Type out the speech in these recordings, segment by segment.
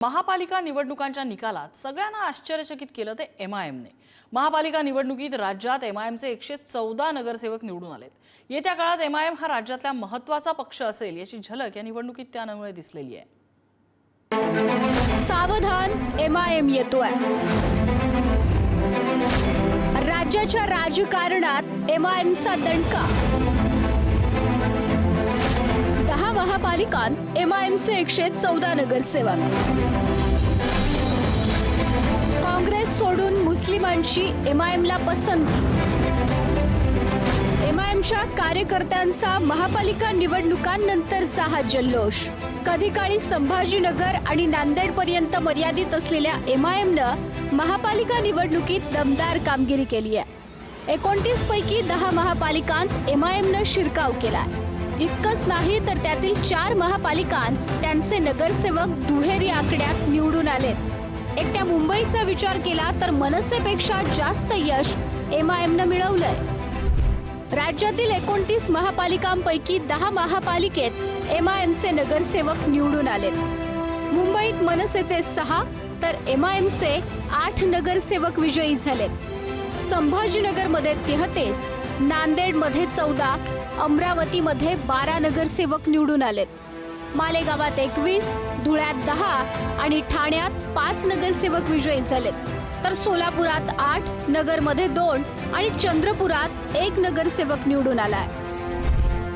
महापालिका निवडणुकांच्या निकालात सगळ्यांना आश्चर्यचकित केलं ते एमआयएमने। महापालिका निवडणुकीत राज्यात एमआयएमचे 114 नगरसेवक निवडून आलेत। येत्या काळात एमआयएम हा राज्यातला महत्त्वाचा पक्ष असेल याची झलक या निवडणुकीत त्यामुळे दिसलेली आहे। सावधान, एमआयएम येतोय। राज्याच्या राजकारणात एमआयएमचा दणका। 10 महापालिकांत एमआयएमचे 114 नगरसेवक। काँग्रेस सोडून मुस्लिमांची एमआयएमला पसंती। एमआयएमच्या कार्यकर्त्यांचा महापालिका निवडणुकांनंतरचा हा जल्लोष। कधी काळी संभाजीनगर आणि नांदेडपर्यंत मर्यादित असलेल्या एमआयएमनं महापालिका निवडणुकीत दमदार कामगिरी केली आहे। 29 पैकी 10 महापालिकांत एमआयएमनं शिरकाव केला। इतकंच नाही तर त्यातील 4 महापालिकांत त्यांचे नगरसेवक दुहेरी आकड्यात निवडून आलेत। एकट्या मुंबईचा विचार केला तर मनसेपेक्षा जास्त यश एमआयएमनं मिळवलंय। राज्यातील 29 महापालिकांपैकी 10 महापालिकेत एमआयएमचे नगरसेवक निवडून आलेत। मुंबईत मनसेचे 6 तर एमआयएमचे 8 नगरसेवक विजयी झालेत। संभाजीनगरमध्ये 33, नांदेडमध्ये 14, अमरावतीमध्ये 12 नगरसेवक निवडून आलेत। मालेगावात 21, धुळ्यात 10 आणि ठाण्यात 5 नगरसेवक विजयी झालेत। तर सोलापुरात 8, नगरमध्ये 2 आणि चंद्रपुरात 1 नगरसेवक निवडून आलाय।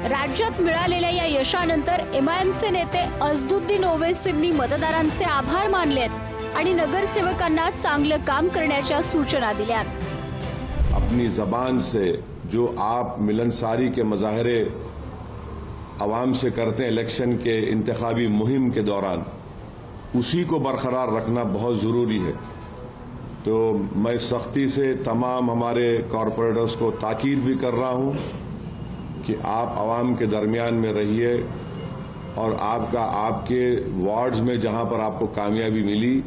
राज्यात मिळालेल्या या यशानंतर एमआयएमचे नेते अझदुद्दीन ओवैसींनी मतदारांचे आभार मानलेत आणि नगरसेवकांना चांगलं काम करण्याच्या सूचना दिल्यात। अपनी जबान से जो आप मिलनसारी के मुजाहरे आवाम से करते हैं इलेक्शन के इंतखाबी मुहिम के दौरान, उसी को बरकरार रखना बहुत ज़रूरी है। तो मैं सख्ती से तमाम हमारे कॉरपोरेटर्स को ताकीद भी कर रहा हूं कि आप आवाम के दरमियान में रहिए और आपके वार्ड्स में जहां पर आपको कामयाबी मिली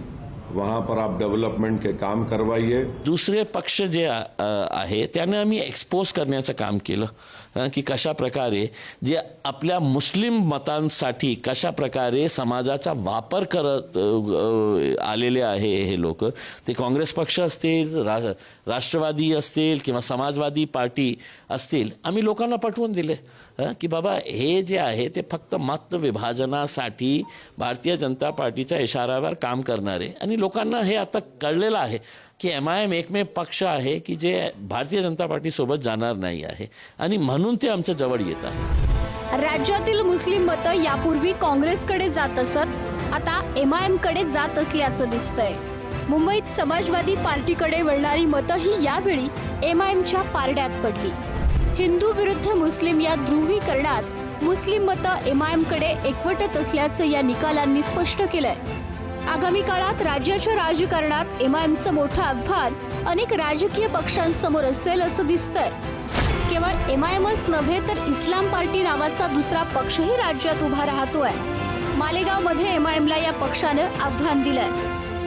वहां पर आप डेव्हलपमेंट के काम करवाइए। दुसरे पक्ष जे आहे त्याने आम्ही एक्सपोज करण्याचं काम केलं की कशा प्रकारे जे आपल्या मुस्लिम मतांसाठी कशा प्रकारे समाजाचा वापर करत आलेले आहे हे लोक, ते काँग्रेस पक्ष असतील, राष्ट्रवादी असतील किंवा समाजवादी पार्टी असतील, आम्ही लोकांना पटवून दिले की बाबा हे जे आहे ते फक्त मत विभाजनासाठी भारतीय जनता पार्टीच्या इशाऱ्यावर काम करणारे, आणि लोकांना हे आता कळलेलं आहे की एमआयएम एकमेव पक्ष आहे की जे भारतीय जनता पार्टी सोबत जाणार नाही आहे, आणि म्हणून ते आमच्या जवळ येत आहे। राज्यातील मुस्लिम मतं यापूर्वी काँग्रेसकडे जात असत आता एमआयएमकडे जात असल्याचं दिसतंय। मुंबईत समाजवादी पार्टीकडे वळणारी मतं ही यावेळी एमआयएमच्या पारड्यात पडली। हिंदू विरुद्ध मुस्लिम या ध्रुवीकरणात मुस्लिम मतं एमआयएमकडे एकवटत असल्याचं या निकालांनी स्पष्ट केलंय। आगामी काळात राज्याच्या राजकारणात एमआयएमचं मोठं आव्हान अनेक राजकीय पक्षांसमोर असेल असं दिसतंय। केवळ एमआयएमच नव्हे तर इस्लाम पार्टी नावाचा दुसरा पक्षही राज्यात उभा राहतोय। मालेगावमध्ये एमआयएमला या पक्षानं आव्हान दिलंय।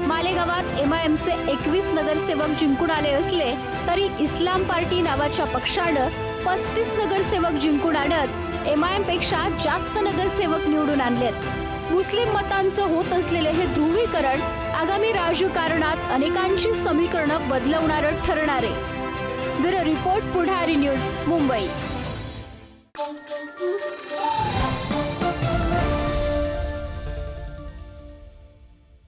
मालेगावात एमआयएमचे 21 नगरसेवक जिंकून आले असले तरी इस्लाम पार्टी नावाच्या पक्षानं 35 नगरसेवक जिंकून आणत एमआयएम पेक्षा जास्त नगरसेवक निवडून आणलेत। मुस्लिम मतांचं होत असलेले हे ध्रुवीकरण आगामी राजकारणात अनेकांची समीकरणं बदलवणारं ठरणार आहे। ब्युरो रिपोर्ट, पुढारी न्यूज, मुंबई।